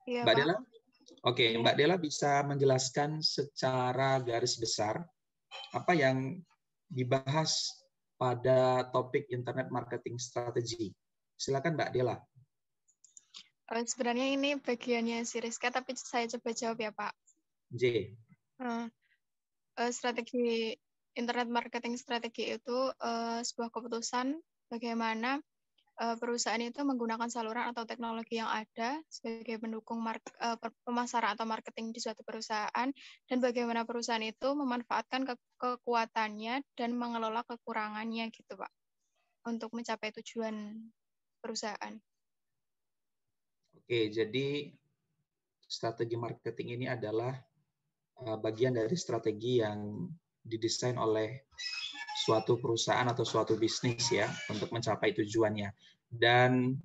Iya, Mbak Pak. Dela? Oke, Iya. Mbak Dela bisa menjelaskan secara garis besar apa yang dibahas pada topik Internet Marketing Strategy. Silakan Mbak Dela. Sebenarnya ini bagiannya si Rizka, tapi saya coba jawab ya, Pak. J. Strategi Internet Marketing Strategi itu sebuah keputusan bagaimana perusahaan itu menggunakan saluran atau teknologi yang ada sebagai pendukung pemasaran atau marketing di suatu perusahaan, dan bagaimana perusahaan itu memanfaatkan kekuatannya dan mengelola kekurangannya gitu, Pak, untuk mencapai tujuan perusahaan. Oke, jadi strategi marketing ini adalah bagian dari strategi yang didesain oleh suatu perusahaan atau suatu bisnis ya untuk mencapai tujuannya. Dan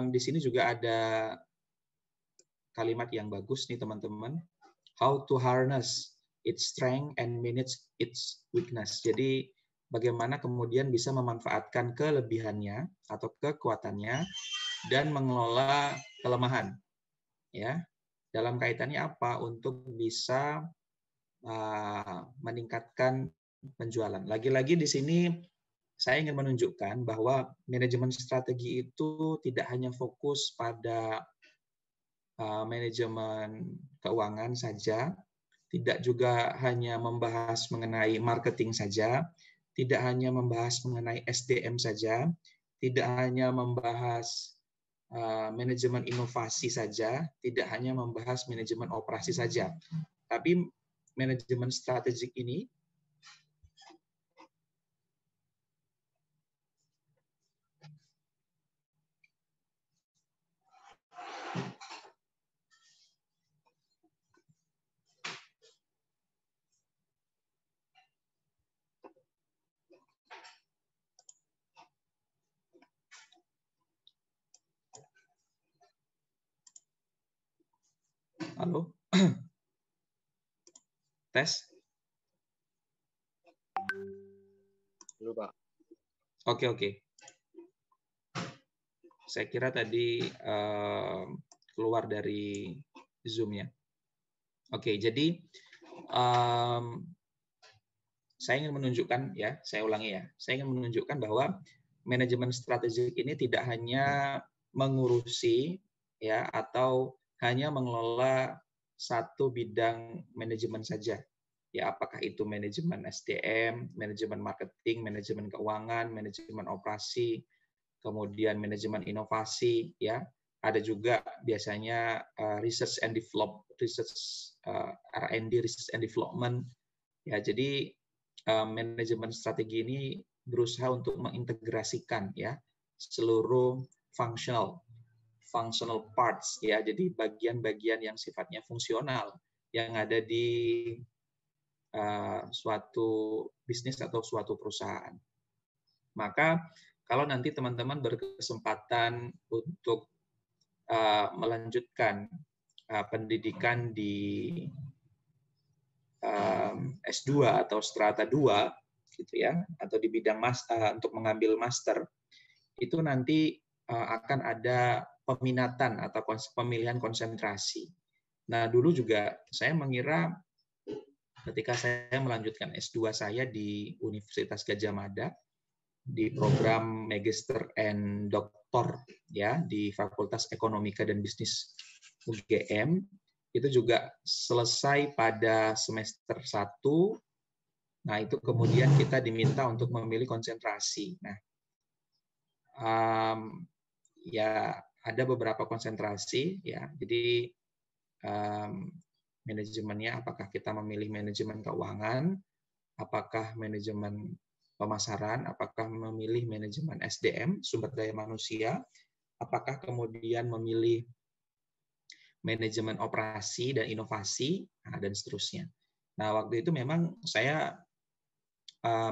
di sini juga ada kalimat yang bagus nih teman-teman. How to harness its strength and manage its weakness. Jadi bagaimana kemudian bisa memanfaatkan kelebihannya atau kekuatannya dan mengelola kelemahan. Ya, dalam kaitannya apa? Untuk bisa meningkatkan penjualan. Lagi-lagi di sini saya ingin menunjukkan bahwa manajemen strategi itu tidak hanya fokus pada manajemen keuangan saja, tidak juga hanya membahas mengenai marketing saja, tidak hanya membahas mengenai SDM saja, tidak hanya membahas manajemen inovasi saja, tidak hanya membahas manajemen operasi saja, tapi manajemen strategik ini halo? Tes? Dulu, Pak. Oke. Saya kira tadi keluar dari Zoom-nya. Oke, jadi saya ingin menunjukkan ya, saya ulangi ya, saya ingin menunjukkan bahwa manajemen strategik ini tidak hanya mengurusi ya atau hanya mengelola satu bidang manajemen saja. Ya, apakah itu manajemen SDM, manajemen marketing, manajemen keuangan, manajemen operasi, kemudian manajemen inovasi, ya. Ada juga biasanya research and R&D, research and development. Ya, jadi manajemen strategi ini berusaha untuk mengintegrasikan ya seluruh functional parts ya, jadi bagian-bagian yang sifatnya fungsional yang ada di suatu bisnis atau suatu perusahaan. Maka kalau nanti teman-teman berkesempatan untuk melanjutkan pendidikan di S2 atau strata 2 gitu ya, atau di bidang untuk mengambil master, itu nanti akan ada peminatan atau pemilihan konsentrasi. Nah, dulu juga saya mengira ketika saya melanjutkan S2 saya di Universitas Gadjah Mada di program Magister and Doktor ya di Fakultas Ekonomika dan Bisnis UGM, itu juga selesai pada semester 1. Nah, itu kemudian kita diminta untuk memilih konsentrasi. Nah, ya ada beberapa konsentrasi ya. Jadi manajemennya apakah kita memilih manajemen keuangan, apakah manajemen pemasaran, apakah memilih manajemen SDM, sumber daya manusia, apakah kemudian memilih manajemen operasi dan inovasi, dan seterusnya. Nah, waktu itu memang saya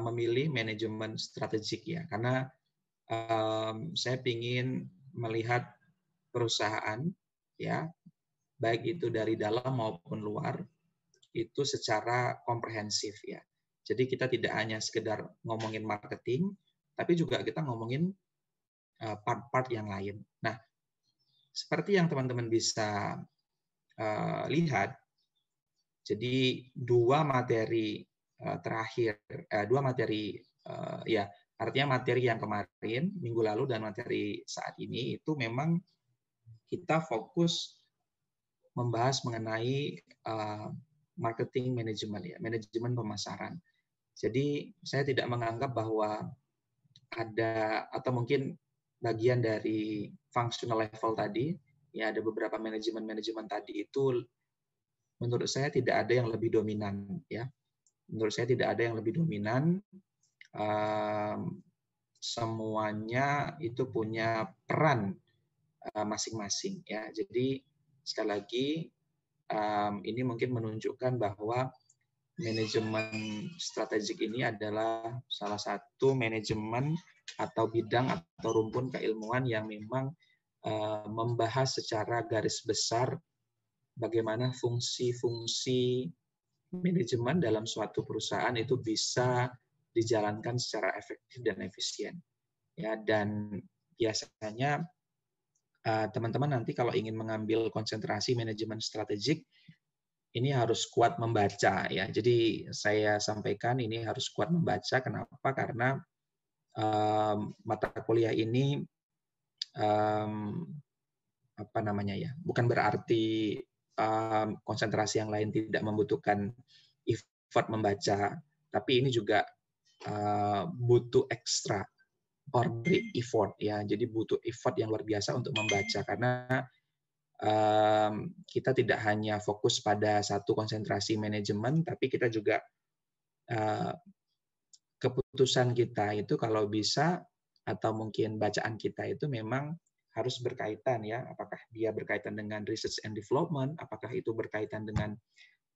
memilih manajemen strategik ya, karena saya ingin melihat perusahaan ya, baik itu dari dalam maupun luar, itu secara komprehensif ya. Jadi kita tidak hanya sekedar ngomongin marketing, tapi juga kita ngomongin part-part yang lain. Nah, seperti yang teman-teman bisa lihat, jadi dua materi terakhir, dua materi ya, artinya materi yang kemarin minggu lalu dan materi saat ini itu memang kita fokus membahas mengenai marketing management, ya, manajemen pemasaran. Jadi saya tidak menganggap bahwa ada atau mungkin bagian dari functional level tadi, ya ada beberapa manajemen tadi itu menurut saya tidak ada yang lebih dominan, ya. Menurut saya tidak ada yang lebih dominan. Semuanya itu punya peran masing-masing, ya. Jadi sekali lagi ini mungkin menunjukkan bahwa manajemen strategik ini adalah salah satu manajemen atau bidang atau rumpun keilmuan yang memang membahas secara garis besar bagaimana fungsi-fungsi manajemen dalam suatu perusahaan itu bisa dijalankan secara efektif dan efisien. Ya, dan biasanya teman-teman nanti kalau ingin mengambil konsentrasi manajemen strategik, ini harus kuat membaca, ya. Jadi saya sampaikan ini harus kuat membaca. Kenapa? Karena mata kuliah ini apa namanya, ya, bukan berarti konsentrasi yang lain tidak membutuhkan effort membaca, tapi ini juga butuh extra ordinary effort, ya. Jadi butuh effort yang luar biasa untuk membaca, karena kita tidak hanya fokus pada satu konsentrasi manajemen, tapi kita juga keputusan kita itu kalau bisa atau mungkin bacaan kita itu memang harus berkaitan, ya. Apakah dia berkaitan dengan research and development, apakah itu berkaitan dengan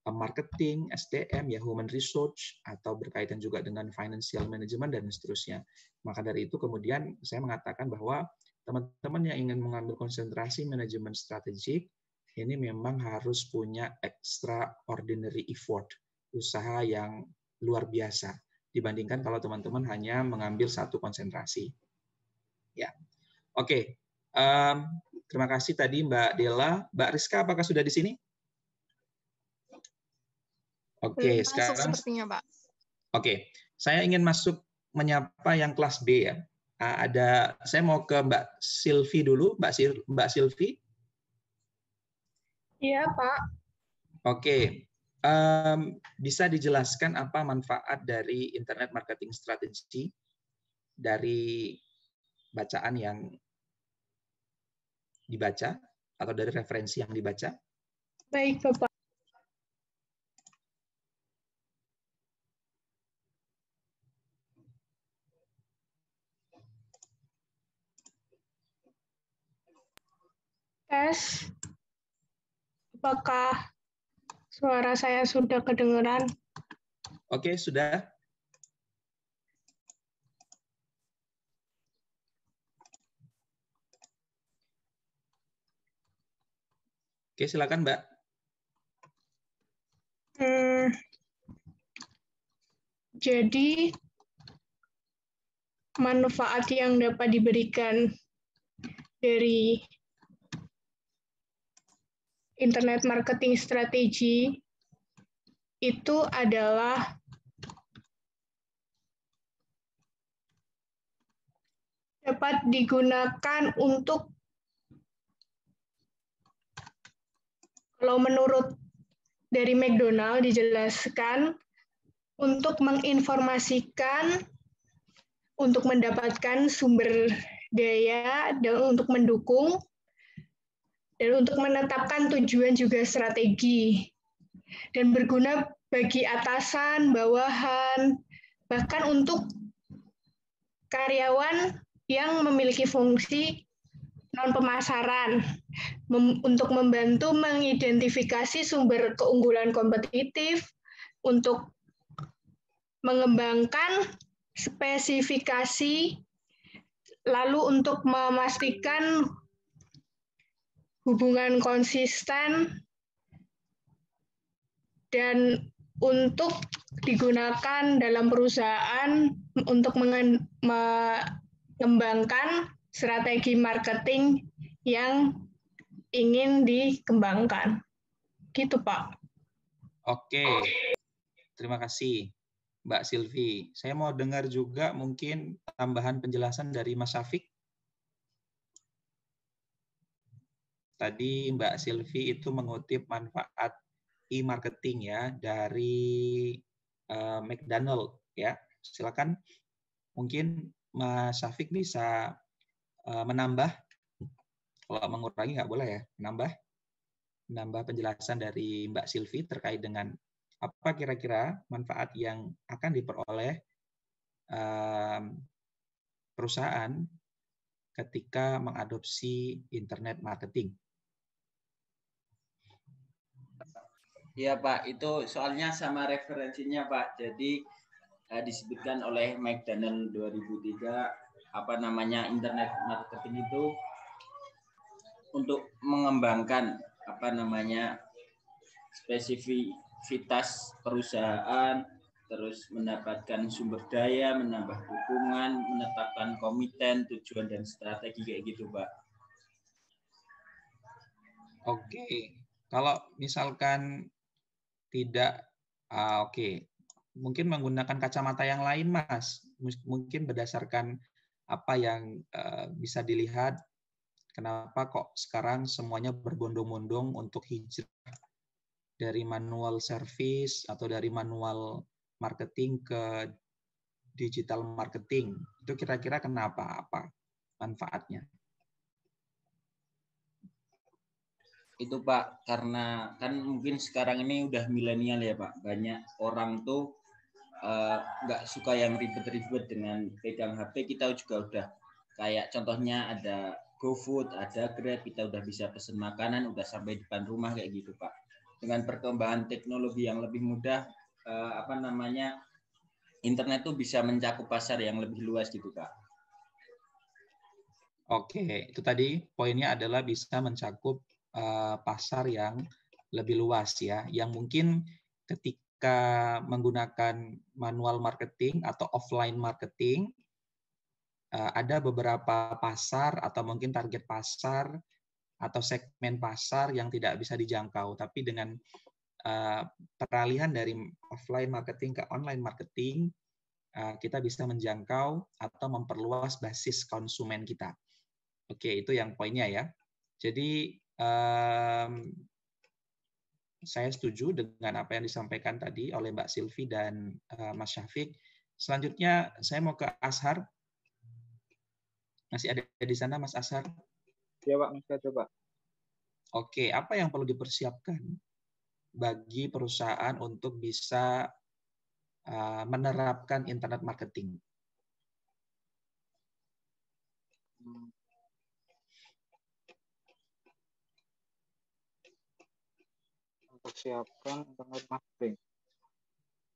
marketing, SDM, ya, human resource, atau berkaitan juga dengan financial management dan seterusnya. Maka dari itu kemudian saya mengatakan bahwa teman-teman yang ingin mengambil konsentrasi manajemen strategik ini memang harus punya extraordinary effort, usaha yang luar biasa dibandingkan kalau teman-teman hanya mengambil satu konsentrasi. Ya, oke. Terima kasih tadi Mbak Della. Mbak Rizka, apakah sudah di sini? Oke, sekarang sepertinya, Pak. Oke, saya ingin masuk menyapa yang kelas B, ya. Saya mau ke Mbak Silvi dulu, Mbak Silvi. Iya, Pak. Oke, bisa dijelaskan apa manfaat dari internet marketing strategy dari bacaan yang dibaca atau dari referensi yang dibaca? Baik, Bapak. Tes. Apakah suara saya sudah kedengaran? Oke, sudah. Oke, silakan, Mbak. Jadi, manfaat yang dapat diberikan dari internet marketing strategi itu adalah dapat digunakan untuk, kalau menurut dari McDonald dijelaskan, untuk menginformasikan, untuk mendapatkan sumber daya, dan untuk mendukung, dan untuk menetapkan tujuan juga strategi, dan berguna bagi atasan, bawahan, bahkan untuk karyawan yang memiliki fungsi non-pemasaran, untuk membantu mengidentifikasi sumber keunggulan kompetitif, untuk mengembangkan spesifikasi, lalu untuk memastikan hubungan konsisten, dan untuk digunakan dalam perusahaan untuk mengembangkan strategi marketing yang ingin dikembangkan. Gitu, Pak. Oke, terima kasih Mbak Silvi. Saya mau dengar juga mungkin tambahan penjelasan dari Mas Syafiq. Tadi Mbak Silvi itu mengutip manfaat e-marketing ya dari McDonald ya. Silakan mungkin Mas Syafiq bisa menambah, kalau mengurangi nggak boleh ya, menambah penjelasan dari Mbak Silvi terkait dengan apa kira-kira manfaat yang akan diperoleh perusahaan ketika mengadopsi internet marketing. Iya Pak, itu soalnya sama referensinya Pak. Jadi disebutkan oleh McDonald 2003 internet marketing itu untuk mengembangkan spesifitas perusahaan, terus mendapatkan sumber daya, menambah dukungan, menetapkan komiten, tujuan dan strategi kayak gitu Pak. Oke, kalau misalkan tidak, oke. Mungkin menggunakan kacamata yang lain, Mas. Mungkin berdasarkan apa yang bisa dilihat, kenapa kok sekarang semuanya berbondong-bondong untuk hijrah dari manual service atau dari manual marketing ke digital marketing. Itu kira-kira kenapa? Apa manfaatnya? Itu Pak, karena kan mungkin sekarang ini udah milenial ya Pak. Banyak orang tuh nggak suka yang ribet-ribet dengan pegang HP. Kita juga udah kayak contohnya ada GoFood, ada Grab, kita udah bisa pesen makanan, udah sampai depan rumah kayak gitu Pak. Dengan perkembangan teknologi yang lebih mudah, internet tuh bisa mencakup pasar yang lebih luas gitu Pak. Oke, itu tadi poinnya adalah bisa mencakup pasar yang lebih luas ya, yang mungkin ketika menggunakan manual marketing atau offline marketing ada beberapa pasar atau mungkin target pasar atau segmen pasar yang tidak bisa dijangkau, tapi dengan peralihan dari offline marketing ke online marketing kita bisa menjangkau atau memperluas basis konsumen kita. Oke, itu yang poinnya ya. Jadi saya setuju dengan apa yang disampaikan tadi oleh Mbak Silvi dan Mas Syafiq. Selanjutnya saya mau ke Ashar. Masih ada di sana Mas Ashar? Ya Pak, masih ada Pak. Oke, apa yang perlu dipersiapkan bagi perusahaan untuk bisa menerapkan internet marketing? Persiapkan internet marketing.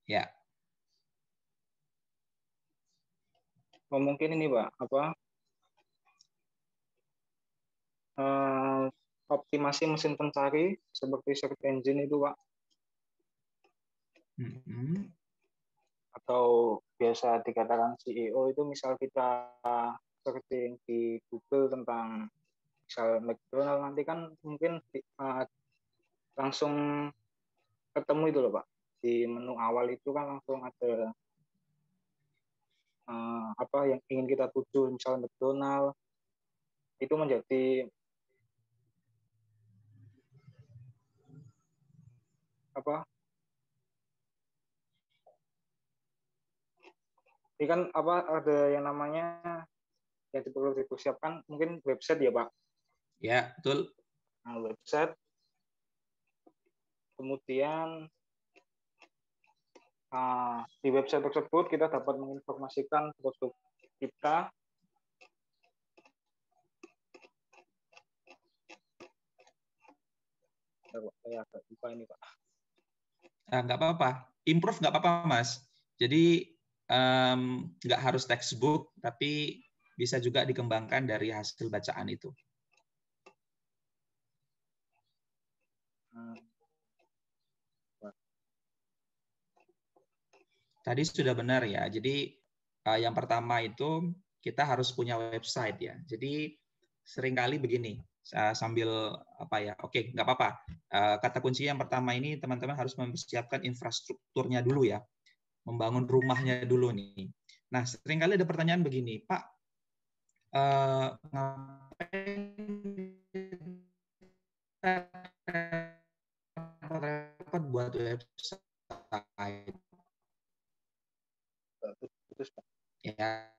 Ya. Mungkin ini Pak, optimasi mesin pencari seperti search engine itu Pak. Atau biasa dikatakan CEO itu misal kita searching di Google tentang misal McDonald, nanti kan mungkin langsung ketemu itu loh Pak. Di menu awal itu kan langsung ada apa yang ingin kita tuju, misal McDonald, itu menjadi ini kan ada yang namanya yang perlu dipersiapkan mungkin website ya Pak. Ya, betul. Nah, website, kemudian di website tersebut kita dapat menginformasikan produk kita. Saya agak lupa ini Pak. Nggak apa-apa, improve nggak apa-apa Mas. Jadi nggak harus textbook, tapi bisa juga dikembangkan dari hasil bacaan itu. Tadi sudah benar ya. Jadi yang pertama itu kita harus punya website ya. Jadi seringkali begini, sambil apa ya? Oke, nggak apa-apa. Kata kunci yang pertama ini teman-teman harus mempersiapkan infrastrukturnya dulu ya, membangun rumahnya dulu nih. Nah, seringkali ada pertanyaan begini, Pak, repot buat website ya.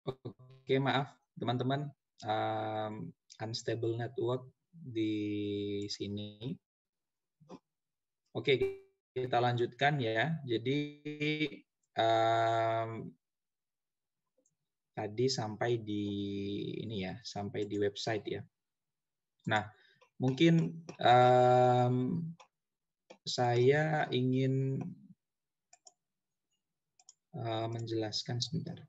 Oke, maaf teman-teman, unstable network di sini. Oke, kita lanjutkan ya. Jadi tadi sampai di ini ya, sampai di website ya. Nah, mungkin saya ingin menjelaskan sebentar.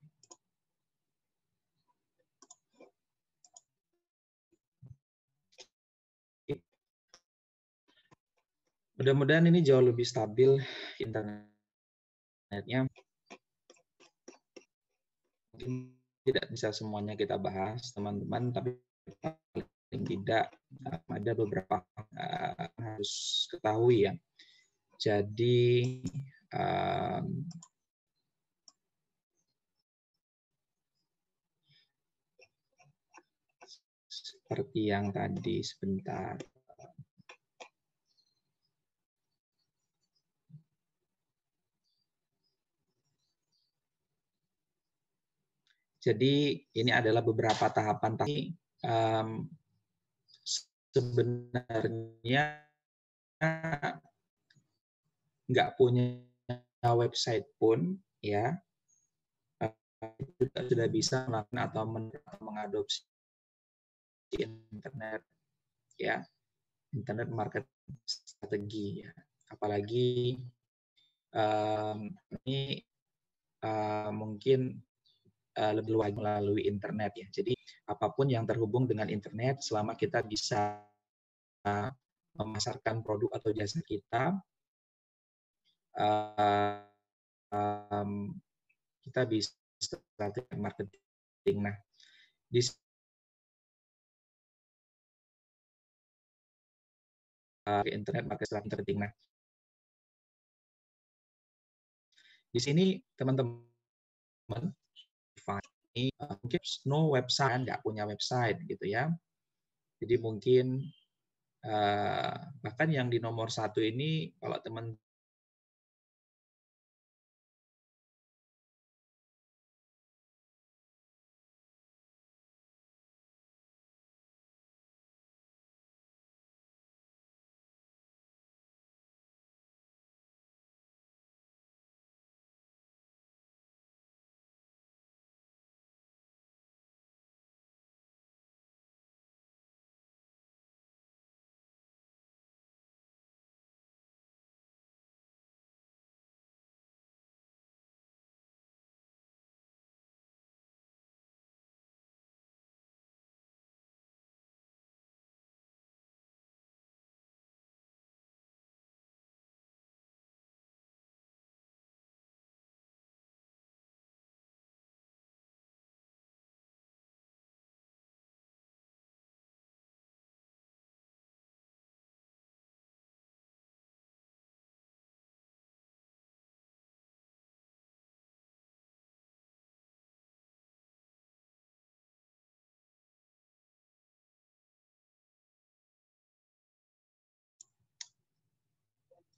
Mudah-mudahan ini jauh lebih stabil internetnya. Mungkin tidak bisa semuanya kita bahas, teman-teman, tapi paling tidak ada beberapa harus ketahui ya. Jadi seperti yang tadi sebentar. Jadi ini adalah beberapa tahapan tadi. Sebenarnya nggak punya website pun ya kita sudah bisa melakukan atau mengadopsi internet ya, internet marketing strategi ya. Apalagi ini mungkin lebih luas melalui internet ya. Jadi apapun yang terhubung dengan internet, selama kita bisa memasarkan produk atau jasa kita, kita bisa strategi marketing. Nah, di internet marketing. Nah, di sini teman-teman mungkin no website, nggak punya website gitu ya. Jadi mungkin bahkan yang di nomor 1 ini kalau teman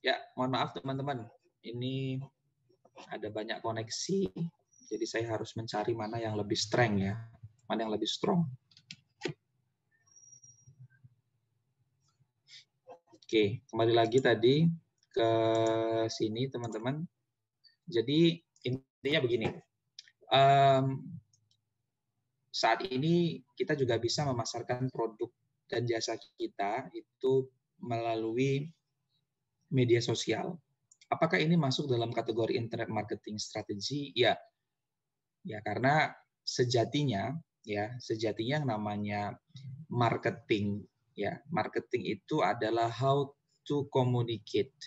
ya, mohon maaf teman-teman, ini ada banyak koneksi, jadi saya harus mencari mana yang lebih strong ya, mana yang lebih strong. Oke, kembali lagi tadi ke sini teman-teman. Jadi intinya begini, saat ini kita juga bisa memasarkan produk dan jasa kita itu melalui media sosial. Apakah ini masuk dalam kategori internet marketing strategi? Ya, karena sejatinya yang namanya marketing itu adalah how to communicate.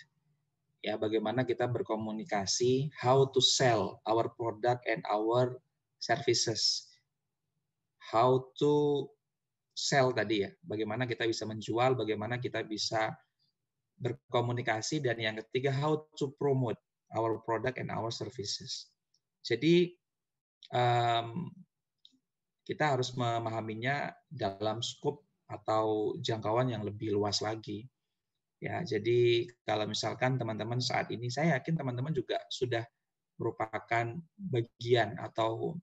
Ya, bagaimana kita berkomunikasi, how to sell our product and our services. How to sell tadi ya, bagaimana kita bisa menjual, bagaimana kita bisa berkomunikasi, dan yang ketiga how to promote our product and our services. Jadi kita harus memahaminya dalam skop atau jangkauan yang lebih luas lagi. Ya, jadi kalau misalkan teman-teman saat ini, saya yakin teman-teman juga sudah merupakan bagian atau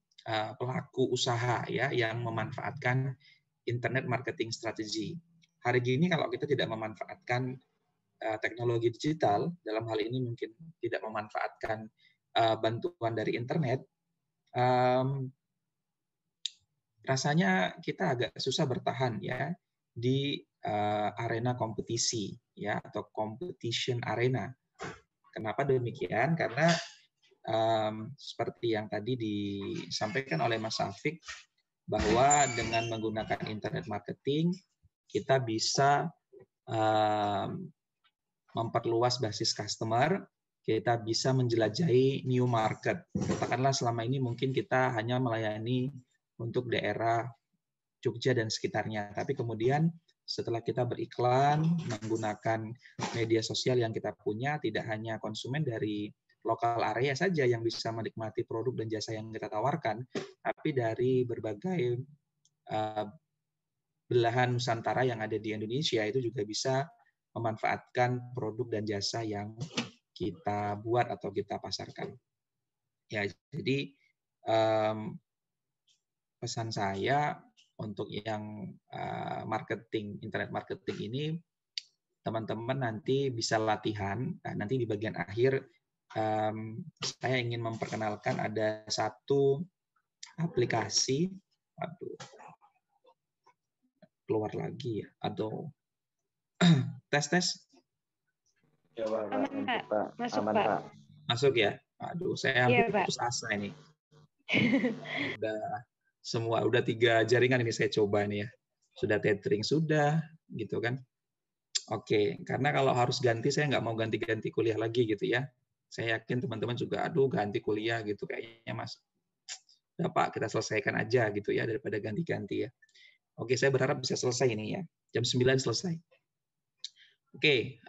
pelaku usaha ya yang memanfaatkan internet marketing strategi. Hari ini kalau kita tidak memanfaatkan teknologi digital, dalam hal ini mungkin tidak memanfaatkan bantuan dari internet, rasanya kita agak susah bertahan ya di arena kompetisi ya, atau competition arena. Kenapa demikian? Karena seperti yang tadi disampaikan oleh Mas Syafiq, bahwa dengan menggunakan internet marketing kita bisa memperluas basis customer, kita bisa menjelajahi new market. Katakanlah selama ini mungkin kita hanya melayani untuk daerah Jogja dan sekitarnya, tapi kemudian setelah kita beriklan menggunakan media sosial yang kita punya, tidak hanya konsumen dari lokal area saja yang bisa menikmati produk dan jasa yang kita tawarkan, tapi dari berbagai belahan Nusantara yang ada di Indonesia itu juga bisa memanfaatkan produk dan jasa yang kita buat atau kita pasarkan. Ya, jadi pesan saya untuk yang marketing, internet marketing ini, teman-teman nanti bisa latihan. Nah, nanti di bagian akhir saya ingin memperkenalkan ada satu aplikasi, keluar lagi ya, atau tes. Ya, Pak. Aman, Pak. Masuk, Aman, Pak. Pak. Masuk ya. Aduh, saya hampir Iya, Pak. putus asa ini. Udah 3 jaringan ini saya coba nih ya. Sudah tethering sudah, gitu kan. Oke, karena kalau harus ganti, saya nggak mau ganti-ganti kuliah lagi gitu ya. Saya yakin teman-teman juga, aduh ganti kuliah gitu kayaknya Mas. Udah Pak, kita selesaikan aja gitu ya, daripada ganti-ganti ya. Oke, saya berharap bisa selesai ini ya. Jam 9 selesai. Oke,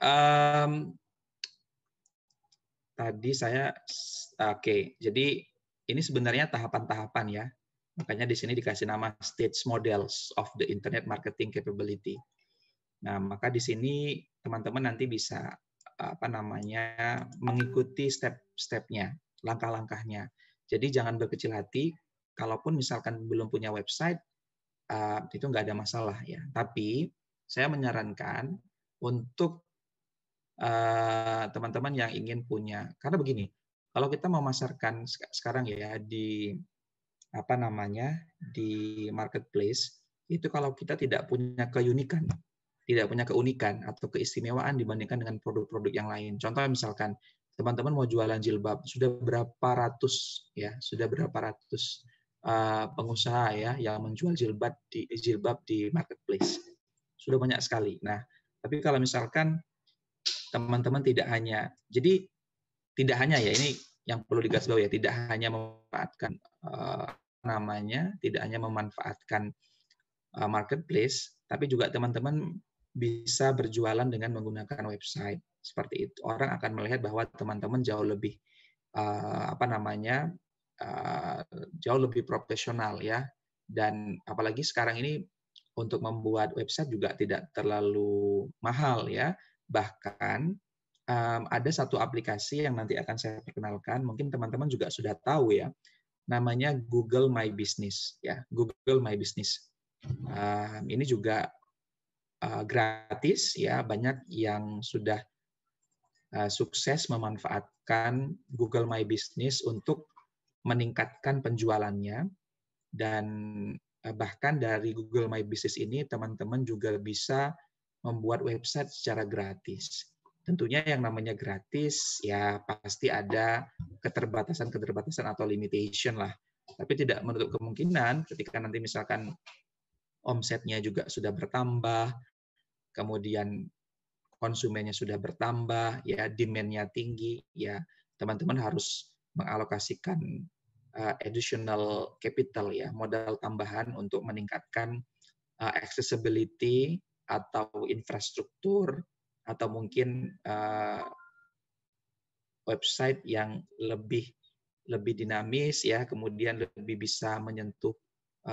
tadi saya, jadi ini sebenarnya tahapan-tahapan ya. Makanya di sini dikasih nama stage models of the internet marketing capability. Nah, maka di sini teman-teman nanti bisa mengikuti step-stepnya, langkah-langkahnya. Jadi jangan berkecil hati, kalaupun misalkan belum punya website, itu nggak ada masalah ya. Tapi saya menyarankan untuk teman-teman yang ingin punya, karena begini, kalau kita memasarkan sekarang ya di di marketplace, itu kalau kita tidak punya keunikan atau keistimewaan dibandingkan dengan produk-produk yang lain. Contoh misalkan teman-teman mau jualan jilbab, sudah berapa ratus pengusaha ya yang menjual jilbab di marketplace. Sudah banyak sekali. Nah, tapi kalau misalkan teman-teman tidak hanya ya, ini yang perlu digarisbawahi ya, tidak hanya memanfaatkan marketplace, tapi juga teman-teman bisa berjualan dengan menggunakan website. Seperti itu. Orang akan melihat bahwa teman-teman jauh lebih jauh lebih profesional ya. Dan apalagi sekarang ini untuk membuat website juga tidak terlalu mahal ya. Bahkan ada satu aplikasi yang nanti akan saya perkenalkan, mungkin teman-teman juga sudah tahu ya, namanya Google My Business ya, Google My Business. Ini juga gratis ya, banyak yang sudah sukses memanfaatkan Google My Business untuk meningkatkan penjualannya, dan bahkan dari Google My Business ini teman-teman juga bisa membuat website secara gratis. Tentunya yang namanya gratis ya pasti ada keterbatasan atau limitation lah. Tapi tidak menutup kemungkinan ketika nanti misalkan omsetnya juga sudah bertambah, kemudian konsumennya sudah bertambah, ya demand-nya tinggi, ya teman-teman harus mengalokasikan additional capital ya, modal tambahan untuk meningkatkan accessibility atau infrastruktur atau mungkin website yang lebih dinamis ya, kemudian lebih bisa menyentuh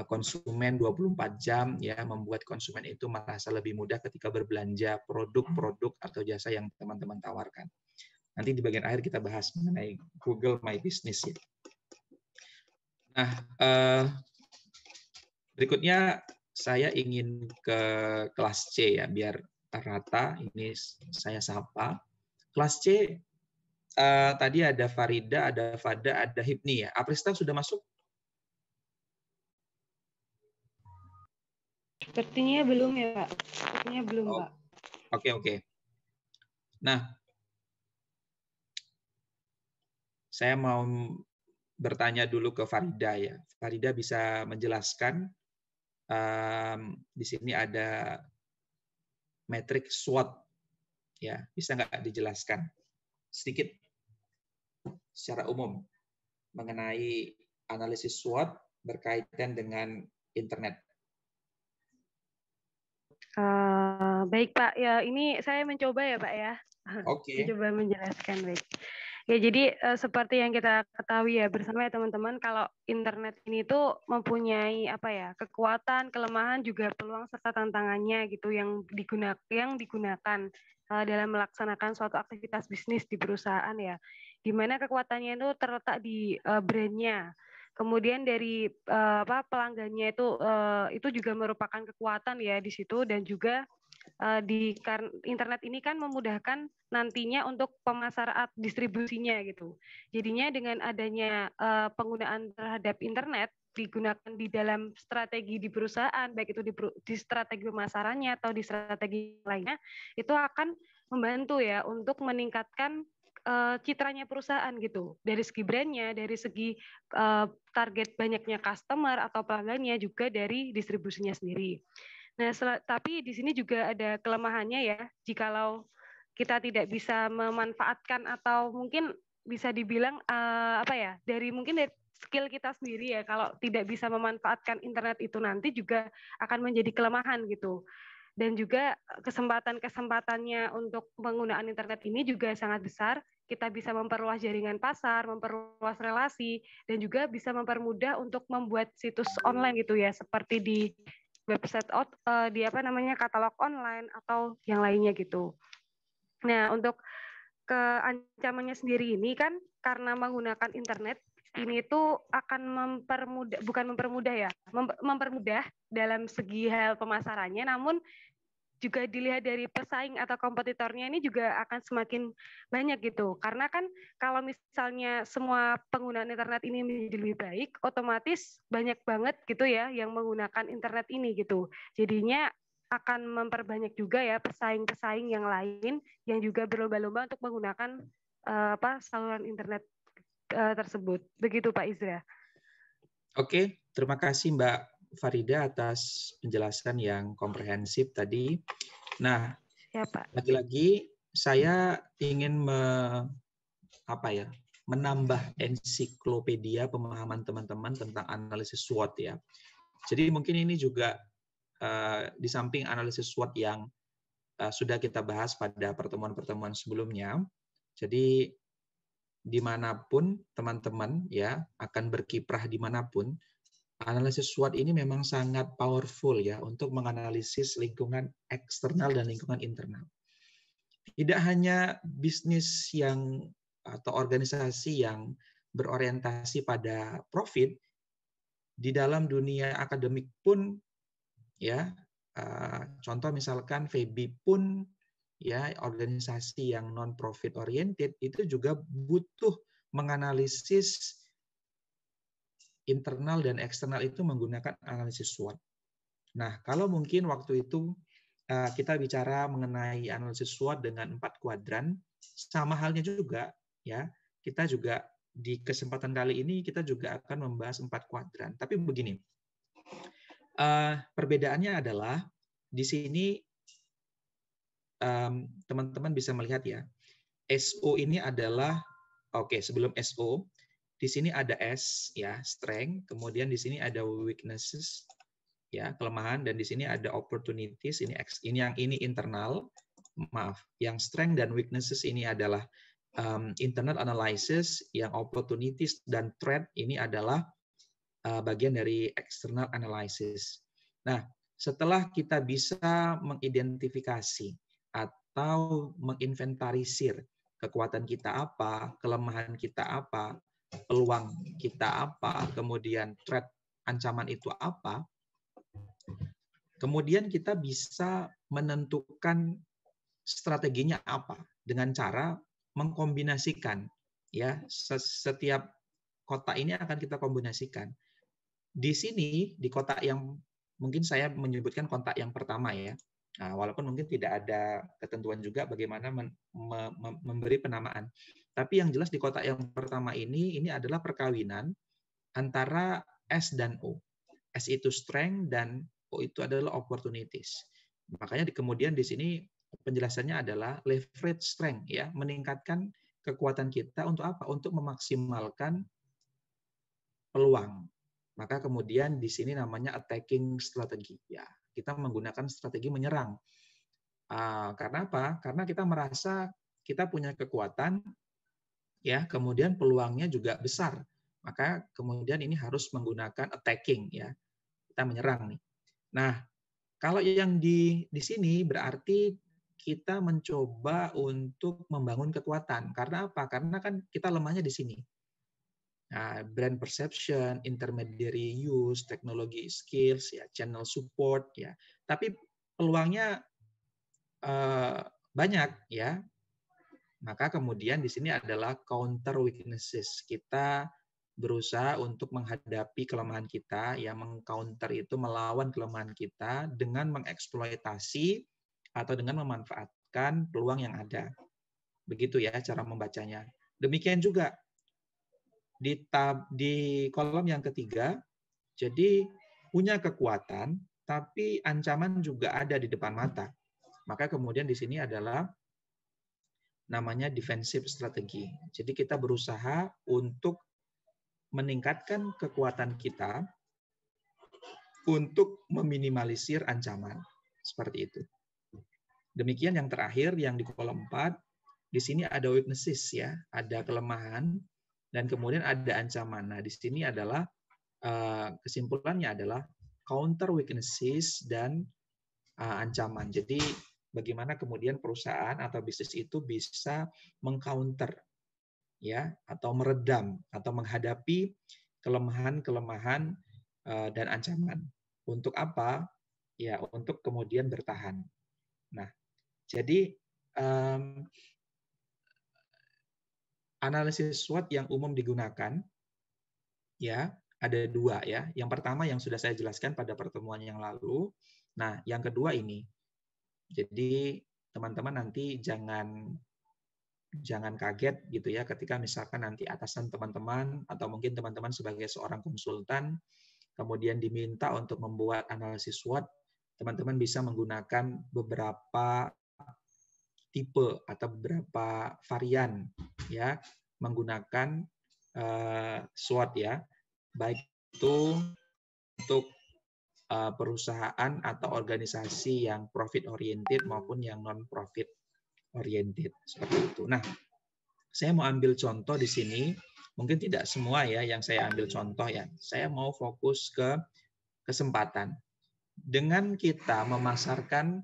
konsumen 24 jam ya, membuat konsumen itu merasa lebih mudah ketika berbelanja produk-produk atau jasa yang teman-teman tawarkan. Nanti di bagian akhir kita bahas mengenai Google My Business ya. Nah, berikutnya saya ingin ke kelas C ya, biar rata. Ini saya sapa. Kelas C tadi ada Farida, ada Fada, ada Hipni ya. Aprista sudah masuk? Sepertinya belum ya, Pak. Sepertinya belum, Pak. Oke. Nah, saya mau bertanya dulu ke Farida ya. Farida bisa menjelaskan di sini ada metrik SWOT ya. Bisa nggak dijelaskan sedikit secara umum mengenai analisis SWOT berkaitan dengan internet? Baik Pak, ya ini saya mencoba ya Pak ya. Oke. Mencoba menjelaskan baik. Ya, jadi seperti yang kita ketahui ya bersama ya teman-teman, kalau internet ini tuh mempunyai apa ya, kekuatan, kelemahan, juga peluang serta tantangannya gitu yang digunakan dalam melaksanakan suatu aktivitas bisnis di perusahaan ya. Gimana kekuatannya itu terletak di brandnya. Kemudian dari pelanggannya itu juga merupakan kekuatan ya di situ, dan juga internet ini kan memudahkan nantinya untuk pemasaran distribusinya gitu. Jadinya dengan adanya penggunaan terhadap internet digunakan di dalam strategi di perusahaan, baik itu di strategi pemasarannya atau di strategi lainnya, itu akan membantu ya untuk meningkatkan citranya perusahaan gitu, dari segi brandnya, dari segi target banyaknya customer atau pelanggannya, juga dari distribusinya sendiri. Nah, tapi di sini juga ada kelemahannya ya, jikalau kita tidak bisa memanfaatkan atau mungkin bisa dibilang dari skill kita sendiri ya, kalau tidak bisa memanfaatkan internet itu nanti juga akan menjadi kelemahan gitu. Dan juga kesempatan-kesempatannya untuk penggunaan internet ini juga sangat besar. Kita bisa memperluas jaringan pasar, memperluas relasi, dan juga bisa mempermudah untuk membuat situs online gitu ya, seperti di website di katalog online atau yang lainnya gitu. Nah, untuk keancamannya sendiri ini kan karena menggunakan internet ini tuh akan mempermudah dalam segi hal pemasarannya, namun juga dilihat dari pesaing atau kompetitornya ini juga akan semakin banyak gitu. Karena kan kalau misalnya semua penggunaan internet ini menjadi lebih baik, otomatis banyak banget gitu ya yang menggunakan internet ini gitu. Jadinya akan memperbanyak juga ya pesaing-pesaing yang lain yang juga berlomba-lomba untuk menggunakan saluran internet tersebut. Begitu Pak Izra. Oke, terima kasih Mbak Farida atas penjelasan yang komprehensif tadi. Nah, ya, Pak. Lagi-lagi saya ingin menambah ensiklopedia pemahaman teman-teman tentang analisis SWOT ya. Jadi mungkin ini juga di samping analisis SWOT yang sudah kita bahas pada pertemuan-pertemuan sebelumnya. Jadi dimanapun teman-teman ya akan berkiprah dimanapun, analisis SWOT ini memang sangat powerful ya untuk menganalisis lingkungan eksternal dan lingkungan internal. Tidak hanya bisnis atau organisasi yang berorientasi pada profit, di dalam dunia akademik pun ya, contoh misalkan FEBI pun ya, organisasi yang non profit oriented itu juga butuh menganalisis internal dan eksternal itu menggunakan analisis SWOT. Nah, kalau mungkin waktu itu kita bicara mengenai analisis SWOT dengan 4 kuadran, sama halnya juga ya, kita juga di kesempatan kali ini kita juga akan membahas 4 kuadran. Tapi begini, perbedaannya adalah di sini teman-teman bisa melihat ya, SO ini adalah sebelum SO di sini ada S ya, strength, kemudian di sini ada weaknesses ya, kelemahan, dan di sini ada opportunities, ini internal, yang strength dan weaknesses ini adalah internal analysis, yang opportunities dan threat ini adalah bagian dari external analysis. Nah, setelah kita bisa mengidentifikasi atau menginventarisir kekuatan kita apa, kelemahan kita apa, peluang kita apa, kemudian threat, ancaman itu apa, kemudian kita bisa menentukan strateginya apa dengan cara mengkombinasikan ya, setiap kotak ini akan kita kombinasikan. Di sini di kotak yang mungkin saya menyebutkan kotak yang pertama ya. Nah, walaupun mungkin tidak ada ketentuan juga bagaimana memberi penamaan. Tapi yang jelas di kotak yang pertama ini adalah perkawinan antara S dan O. S itu strength dan O itu adalah opportunities. Makanya kemudian di sini penjelasannya adalah leverage strength ya, meningkatkan kekuatan kita untuk apa? Untuk memaksimalkan peluang. Maka kemudian di sini namanya attacking strategi ya. Kita menggunakan strategi menyerang. Karena apa? Karena kita merasa kita punya kekuatan, ya, kemudian peluangnya juga besar. Maka kemudian ini harus menggunakan attacking, ya. Kita menyerang nih. Nah, kalau yang di sini berarti kita mencoba untuk membangun kekuatan. Karena apa? Karena kan kita lemahnya di sini. Nah, brand perception, intermediary use, teknologi skills, ya, channel support, ya. Tapi peluangnya banyak, ya. Maka kemudian di sini adalah counter weaknesses. Kita berusaha untuk menghadapi kelemahan kita, ya, mengcounter itu melawan kelemahan kita dengan mengeksploitasi atau dengan memanfaatkan peluang yang ada. Begitu ya cara membacanya. Demikian juga di kolom yang ketiga, jadi punya kekuatan, tapi ancaman juga ada di depan mata. Maka kemudian di sini adalah namanya defensive strategi. Jadi kita berusaha untuk meningkatkan kekuatan kita untuk meminimalisir ancaman. Seperti itu. Demikian yang terakhir, yang di kolom 4, di sini ada weaknesses, ya, ada kelemahan, dan kemudian ada ancaman. Nah, di sini adalah kesimpulannya adalah counter weaknesses dan ancaman. Jadi bagaimana kemudian perusahaan atau bisnis itu bisa mengcounter, ya, atau meredam atau menghadapi kelemahan-kelemahan dan ancaman. Untuk apa? Ya, untuk kemudian bertahan. Nah, jadi analisis SWOT yang umum digunakan, ya, ada 2, ya. Yang pertama yang sudah saya jelaskan pada pertemuan yang lalu. Nah, yang kedua ini. Jadi teman-teman nanti jangan kaget gitu ya ketika misalkan nanti atasan teman-teman atau mungkin teman-teman sebagai seorang konsultan kemudian diminta untuk membuat analisis SWOT, teman-teman bisa menggunakan beberapa tipe atau beberapa varian, ya, menggunakan SWOT, ya, baik itu untuk perusahaan atau organisasi yang profit oriented maupun yang non profit oriented, seperti itu. Nah, saya mau ambil contoh di sini, mungkin tidak semua ya yang saya ambil contoh, ya. Saya mau fokus ke kesempatan. Dengan kita memasarkan,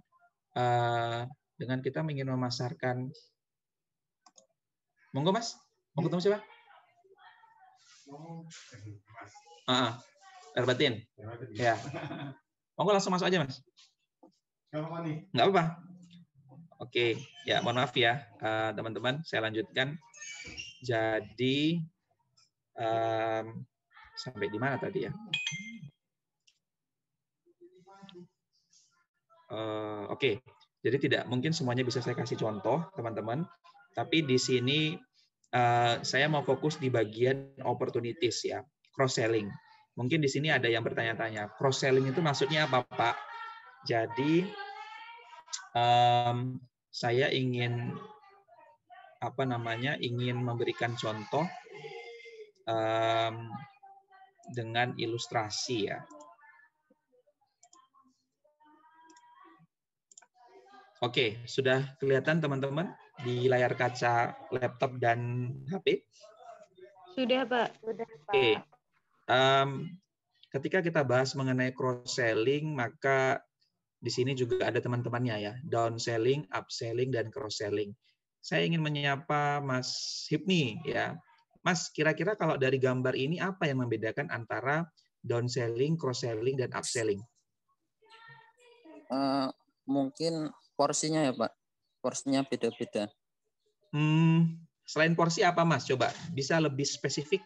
dengan kita ingin memasarkan, monggo Mas, mau ketemu siapa? Erbatin. Ya. Monggo langsung masuk aja Mas. Nggak apa-apa. Oke, ya mohon maaf ya teman-teman, saya lanjutkan. Jadi sampai di mana tadi ya? Oke, jadi tidak mungkin semuanya bisa saya kasih contoh teman-teman, tapi di sini saya mau fokus di bagian opportunities, ya, cross selling. Mungkin di sini ada yang bertanya-tanya, cross selling itu maksudnya apa Pak? Jadi saya ingin ingin memberikan contoh dengan ilustrasi, ya. Oke, sudah kelihatan teman-teman di layar kaca laptop dan HP? Sudah, Pak. Oke. Ketika kita bahas mengenai cross selling, maka di sini juga ada teman-temannya, ya, down selling, upselling, dan cross selling. Saya ingin menyapa Mas Hipni, ya. Mas, kira-kira kalau dari gambar ini apa yang membedakan antara down selling, cross selling, dan upselling? Mungkin porsinya ya Pak, porsinya beda-beda. Selain porsi apa Mas? Coba bisa lebih spesifik?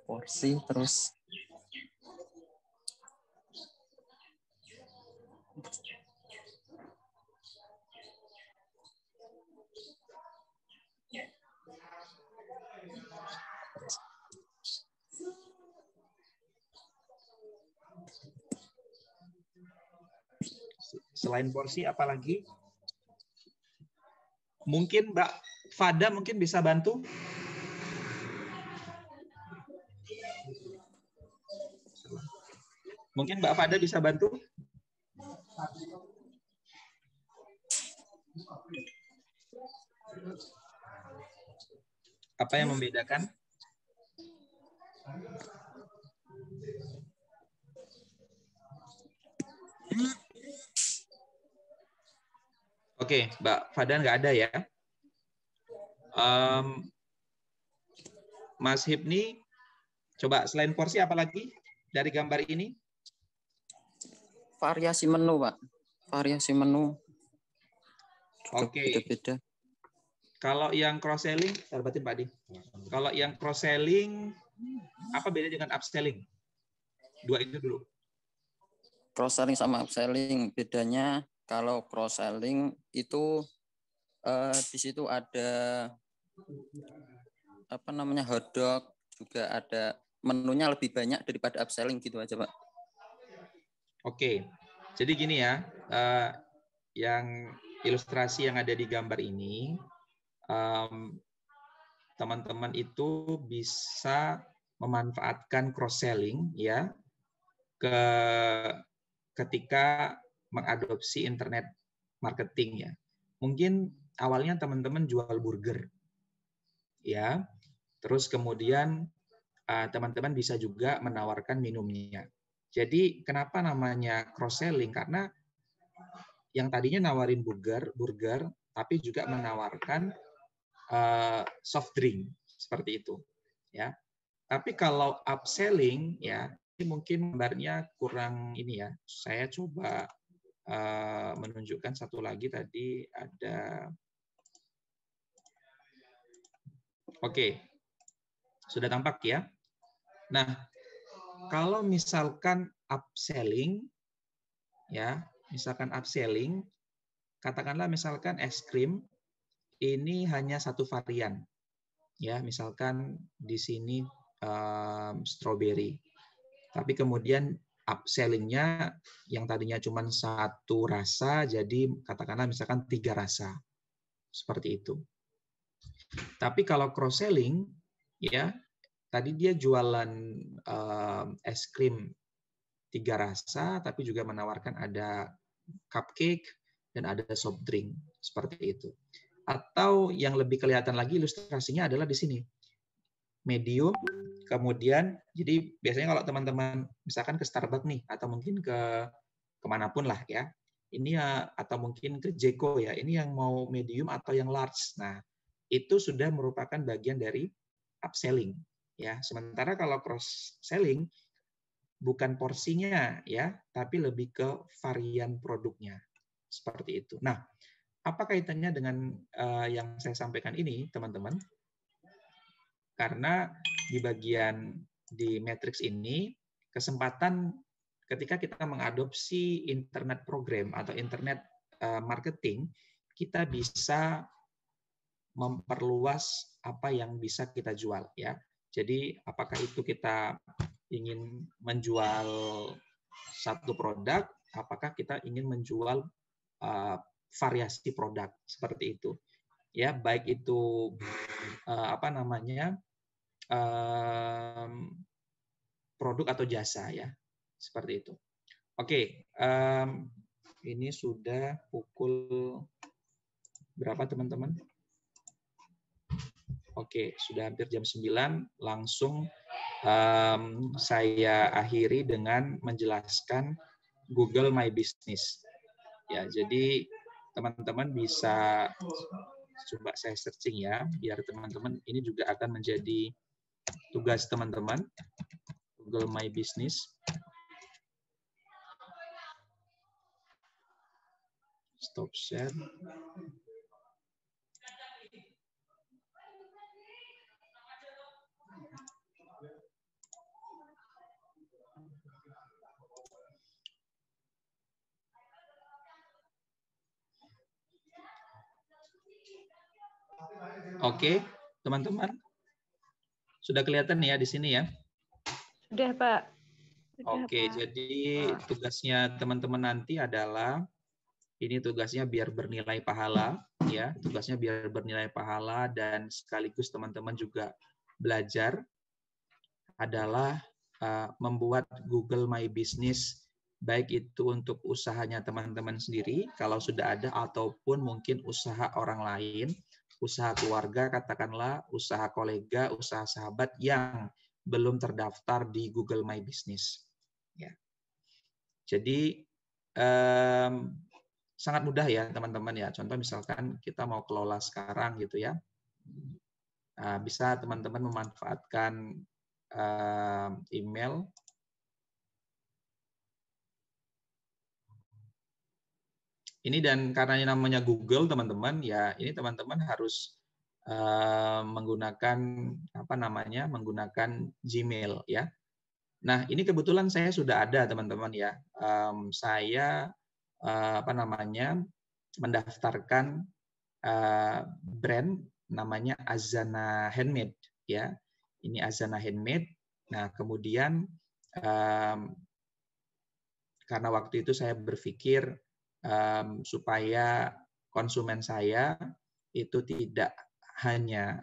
Porsi terus Selain porsi apa lagi? Mungkin Mbak Fada mungkin bisa bantu? Mungkin Mbak Fada bisa bantu? Apa yang membedakan? Oke, Mbak Fadan nggak ada ya. Mas Hipni, coba selain porsi apa lagi dari gambar ini? Variasi menu, Pak. Variasi menu. Oke. Beda-beda. Kalau yang cross selling, Pak Di. Kalau yang cross selling, apa beda dengan upselling? Dua itu dulu. Cross selling sama upselling bedanya, kalau cross selling itu di situ ada apa namanya hotdog, juga ada menunya lebih banyak daripada upselling gitu aja, Pak. Oke, jadi gini ya, yang ilustrasi yang ada di gambar ini, teman-teman itu bisa memanfaatkan cross selling ya ketika mengadopsi internet marketing ya. Mungkin awalnya teman-teman jual burger ya, terus kemudian teman-teman bisa juga menawarkan minumnya. Jadi kenapa namanya cross selling? Karena yang tadinya nawarin burger, tapi juga menawarkan soft drink seperti itu, ya. Tapi kalau upselling, ya, ini mungkin gambarnya kurang ini ya. Saya coba menunjukkan satu lagi tadi ada. Oke, sudah tampak ya. Nah, kalau misalkan upselling, ya, misalkan upselling, katakanlah misalkan es krim ini hanya satu varian, ya, misalkan di sini strawberry, tapi kemudian upselling-nya yang tadinya cuma satu rasa, jadi katakanlah misalkan 3 rasa, seperti itu. Tapi kalau cross selling, ya. Tadi dia jualan es krim 3 rasa, tapi juga menawarkan ada cupcake dan ada soft drink seperti itu. Atau yang lebih kelihatan lagi ilustrasinya adalah di sini, medium. Kemudian, jadi biasanya kalau teman-teman misalkan ke Starbucks nih, atau mungkin ke kemanapun lah ya, ini ya, atau mungkin ke Jeko ya, ini yang mau medium atau yang large. Nah, itu sudah merupakan bagian dari upselling. Ya, sementara kalau cross selling bukan porsinya ya, tapi lebih ke varian produknya. Seperti itu. Nah, apa kaitannya dengan yang saya sampaikan ini, teman-teman? Karena di bagian di matriks ini, kesempatan ketika kita mengadopsi internet program atau internet marketing, kita bisa memperluas apa yang bisa kita jual ya. Jadi apakah itu kita ingin menjual satu produk, apakah kita ingin menjual variasi produk seperti itu. Ya, baik itu apa namanya produk atau jasa ya, seperti itu. Oke, ini sudah pukul berapa teman-teman? Oke, sudah hampir jam 9, langsung saya akhiri dengan menjelaskan Google My Business. Ya, jadi teman-teman bisa coba saya searching ya, biar teman-teman ini juga akan menjadi tugas teman-teman. Google My Business. Stop share. Oke, teman-teman. Sudah kelihatan ya di sini ya? Sudah, Pak. Oke, jadi tugasnya teman-teman nanti adalah ini tugasnya biar bernilai pahala ya, tugasnya biar bernilai pahala dan sekaligus teman-teman juga belajar adalah membuat Google My Business, baik itu untuk usahanya teman-teman sendiri kalau sudah ada ataupun mungkin usaha orang lain usaha keluarga, katakanlah usaha kolega, usaha sahabat yang belum terdaftar di Google My Business. Ya. Jadi sangat mudah ya teman-teman ya. Contoh misalkan kita mau kelola sekarang gitu ya. Bisa teman-teman memanfaatkan email. Ini dan karena namanya Google teman-teman ya, ini teman-teman harus menggunakan menggunakan Gmail ya. Nah ini kebetulan saya sudah ada teman-teman ya. Saya mendaftarkan brand namanya Azana Handmade ya. Ini Azana Handmade. Nah kemudian karena waktu itu saya berpikir supaya konsumen saya itu tidak hanya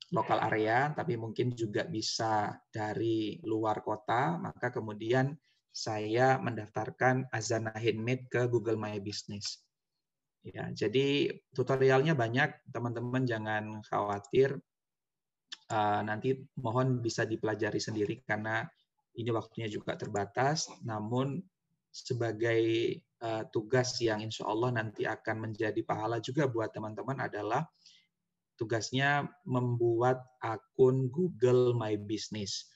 lokal area, tapi mungkin juga bisa dari luar kota, maka kemudian saya mendaftarkan Azana Handmade ke Google My Business. Ya, jadi tutorialnya banyak, teman-teman jangan khawatir. Nanti mohon bisa dipelajari sendiri karena ini waktunya juga terbatas, namun sebagai tugas yang insya Allah nanti akan menjadi pahala juga buat teman-teman adalah tugasnya membuat akun Google My Business.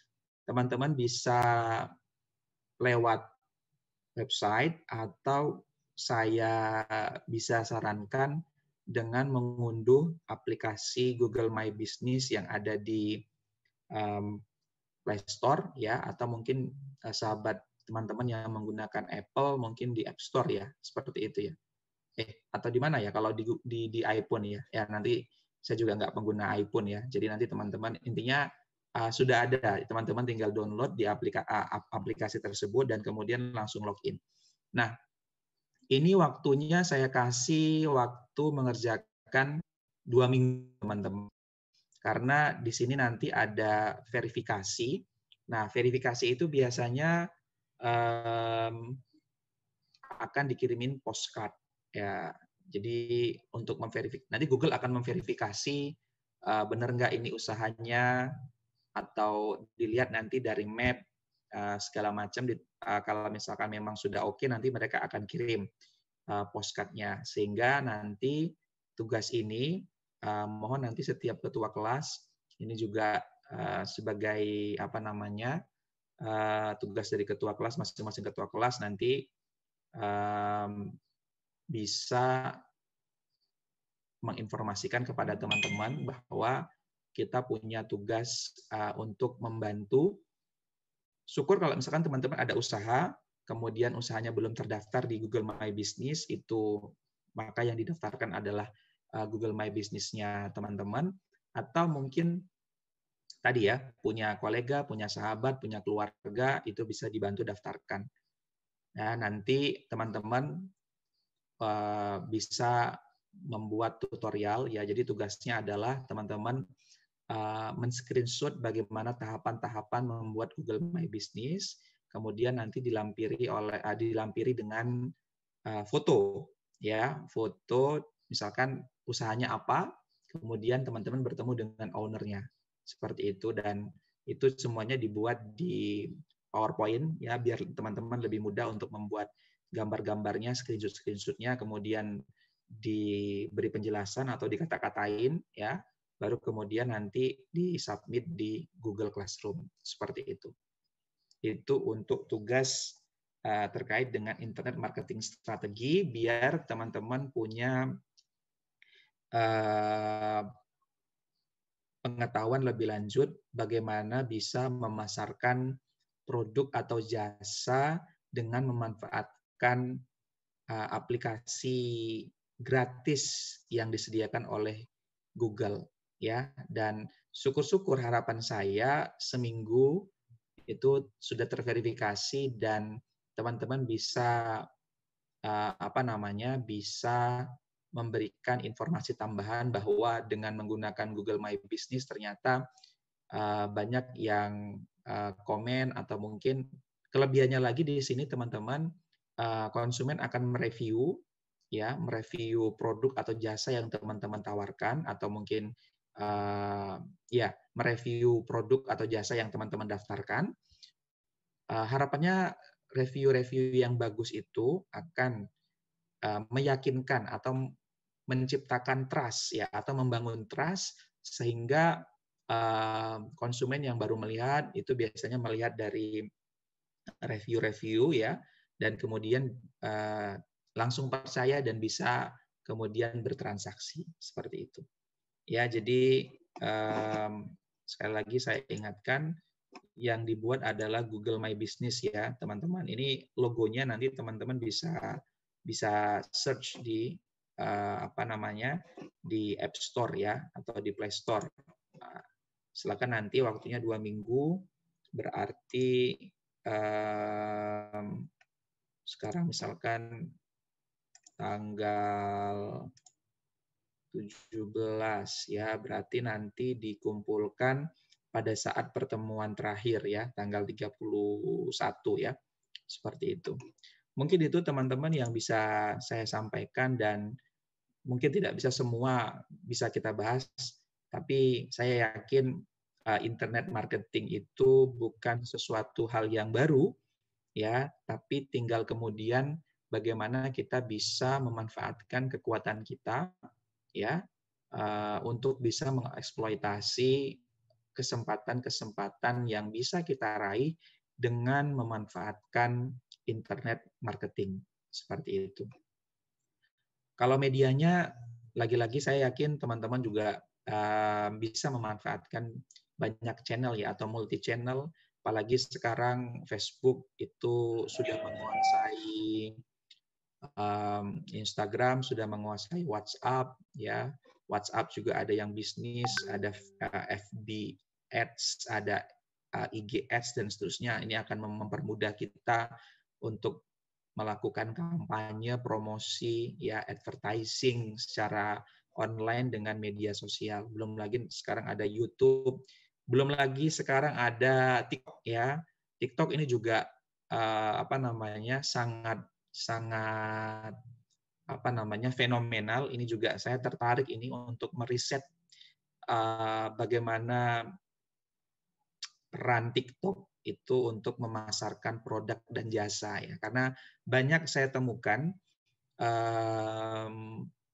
Teman-teman bisa lewat website atau saya bisa sarankan dengan mengunduh aplikasi Google My Business yang ada di Play Store ya, atau mungkin sahabat teman-teman yang menggunakan Apple mungkin di App Store ya, seperti itu ya. Atau di mana ya kalau di iPhone ya. Ya nanti saya juga nggak pengguna iPhone ya. Jadi nanti teman-teman intinya sudah ada, teman-teman tinggal download di aplikasi tersebut dan kemudian langsung login. Nah, ini waktunya saya kasih waktu mengerjakan 2 minggu teman-teman. Karena di sini nanti ada verifikasi. Nah, verifikasi itu biasanya akan dikirimin postcard ya. Jadi untuk memverifikasi, nanti Google akan memverifikasi benar nggak ini usahanya, atau dilihat nanti dari map segala macam. Kalau misalkan memang sudah oke, nanti mereka akan kirim postcardnya. Sehingga nanti tugas ini mohon nanti setiap ketua kelas ini juga sebagai tugas dari ketua kelas, masing-masing ketua kelas nanti bisa menginformasikan kepada teman-teman bahwa kita punya tugas untuk membantu. Syukur kalau misalkan teman-teman ada usaha, kemudian usahanya belum terdaftar di Google My Business, itu maka yang didaftarkan adalah Google My Business-nya teman-teman, atau mungkin tadi ya, punya kolega, punya sahabat, punya keluarga, itu bisa dibantu daftarkan. Nah, nanti teman-teman bisa membuat tutorial ya. Jadi tugasnya adalah teman-teman men-screenshot bagaimana tahapan-tahapan membuat Google My Business, kemudian nanti dilampiri dengan foto ya, foto misalkan usahanya apa, kemudian teman-teman bertemu dengan owner-nya. Seperti itu, dan itu semuanya dibuat di PowerPoint ya, biar teman-teman lebih mudah untuk membuat gambar-gambarnya, screenshot-nya, kemudian diberi penjelasan atau dikata-katain ya, baru kemudian nanti disubmit di Google Classroom seperti itu. Itu untuk tugas terkait dengan internet marketing strategi, biar teman-teman punya pengetahuan lebih lanjut bagaimana bisa memasarkan produk atau jasa dengan memanfaatkan aplikasi gratis yang disediakan oleh Google ya. Dan syukur-syukur harapan saya seminggu itu sudah terverifikasi dan teman-teman bisa bisa memberikan informasi tambahan bahwa dengan menggunakan Google My Business ternyata banyak yang komen, atau mungkin kelebihannya lagi di sini teman-teman, konsumen akan mereview ya, mereview produk atau jasa yang teman-teman tawarkan, atau mungkin ya, mereview produk atau jasa yang teman-teman daftarkan. Harapannya review-review yang bagus itu akan meyakinkan atau menciptakan trust, ya, atau membangun trust, sehingga konsumen yang baru melihat itu biasanya melihat dari review-review, ya, dan kemudian langsung percaya dan bisa kemudian bertransaksi seperti itu. Ya, jadi sekali lagi saya ingatkan, yang dibuat adalah Google My Business, ya, teman-teman. Ini logonya nanti teman-teman bisa search di di App Store, ya, atau di Play Store. Silakan, nanti waktunya 2 minggu, berarti sekarang misalkan tanggal 17, ya, berarti nanti dikumpulkan pada saat pertemuan terakhir, ya, tanggal 31, ya, seperti itu. Mungkin itu teman-teman yang bisa saya sampaikan, dan mungkin tidak bisa semua bisa kita bahas, tapi saya yakin internet marketing itu bukan sesuatu hal yang baru, ya, tapi tinggal kemudian bagaimana kita bisa memanfaatkan kekuatan kita, ya, untuk bisa mengeksploitasi kesempatan-kesempatan yang bisa kita raih dengan memanfaatkan internet marketing, seperti itu. Kalau medianya, lagi-lagi saya yakin teman-teman juga bisa memanfaatkan banyak channel, ya, atau multi channel, apalagi sekarang Facebook itu sudah menguasai Instagram, sudah menguasai WhatsApp, ya. WhatsApp juga ada yang bisnis, ada FB Ads, ada IG Ads, dan seterusnya. Ini akan mempermudah kita untuk melakukan kampanye, promosi, ya, advertising secara online dengan media sosial. Belum lagi sekarang ada YouTube, belum lagi sekarang ada TikTok, ya. TikTok ini juga sangat fenomenal. Ini juga saya tertarik ini untuk meriset bagaimana peran TikTok itu untuk memasarkan produk dan jasa, ya, karena banyak saya temukan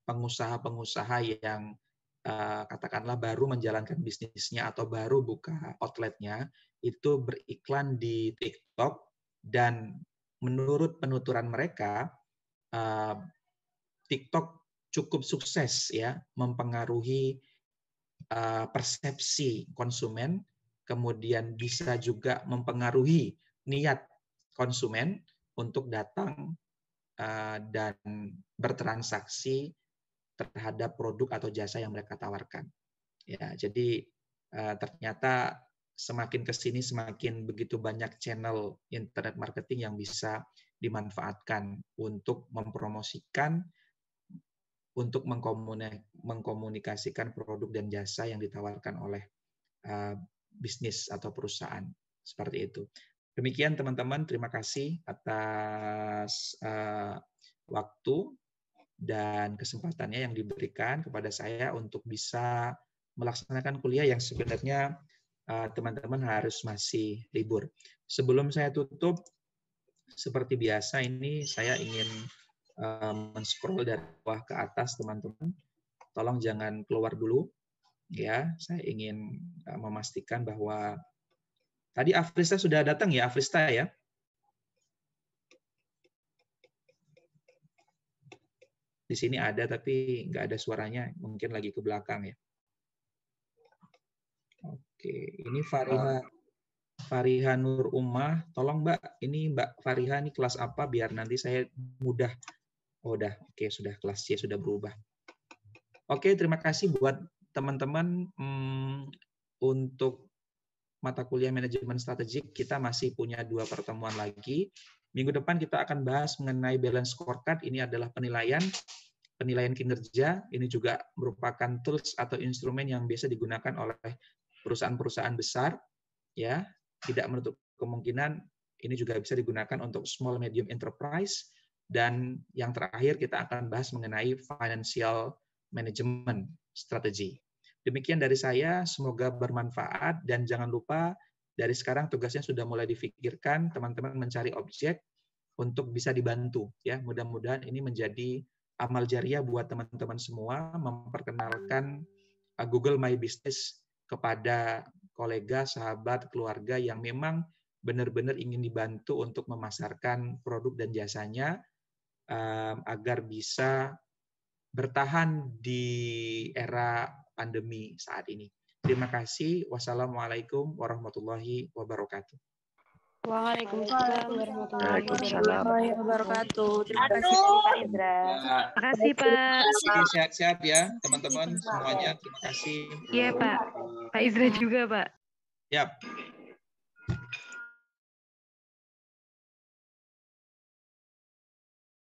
pengusaha-pengusaha yang katakanlah baru menjalankan bisnisnya atau baru buka outletnya, itu beriklan di TikTok, dan menurut penuturan mereka, TikTok cukup sukses, ya, mempengaruhi persepsi konsumen, kemudian bisa juga mempengaruhi niat konsumen untuk datang dan bertransaksi terhadap produk atau jasa yang mereka tawarkan. Ya, jadi ternyata semakin ke sini semakin begitu banyak channel internet marketing yang bisa dimanfaatkan untuk mempromosikan, untuk mengkomunikasikan produk dan jasa yang ditawarkan oleh bisnis atau perusahaan. Seperti itu. Demikian teman-teman, terima kasih atas waktu dan kesempatannya yang diberikan kepada saya untuk bisa melaksanakan kuliah yang sebenarnya teman-teman harus masih libur. Sebelum saya tutup, seperti biasa ini saya ingin men-scroll dari bawah ke atas, teman-teman. Tolong jangan keluar dulu, ya. Saya ingin memastikan bahwa tadi Afrista sudah datang, ya, Afrista, ya. Di sini ada tapi nggak ada suaranya, mungkin lagi ke belakang, ya. Oke, ini Fariha Nur Ummah, tolong Mbak, ini Mbak Fariha ini kelas apa biar nanti saya mudah. Oh, udah, oke, sudah kelas C sudah berubah. Oke, terima kasih buat teman-teman. Untuk mata kuliah manajemen strategik kita masih punya 2 pertemuan lagi. Minggu depan kita akan bahas mengenai balance scorecard. Ini adalah penilaian kinerja. Ini juga merupakan tools atau instrumen yang biasa digunakan oleh perusahaan-perusahaan besar, ya. Tidak menutup kemungkinan ini juga bisa digunakan untuk small medium enterprise Dan yang terakhir kita akan bahas mengenai financial management strategy. Demikian dari saya, semoga bermanfaat dan jangan lupa dari sekarang tugasnya sudah mulai difikirkan, teman-teman mencari objek untuk bisa dibantu ya. Mudah-mudahan ini menjadi amal jariah buat teman-teman semua, memperkenalkan Google My Business kepada kolega, sahabat, keluarga yang memang benar-benar ingin dibantu untuk memasarkan produk dan jasanya agar bisa bertahan di era pandemi saat ini. Terima kasih. Wassalamualaikum warahmatullahi wabarakatuh. Waalaikumsalam warahmatullahi wabarakatuh. Terima kasih Pak Indra. Terima kasih Pak. Sehat-sehat ya teman-teman semuanya. Terima kasih. Iya Pak. Pak Indra juga Pak. Yap.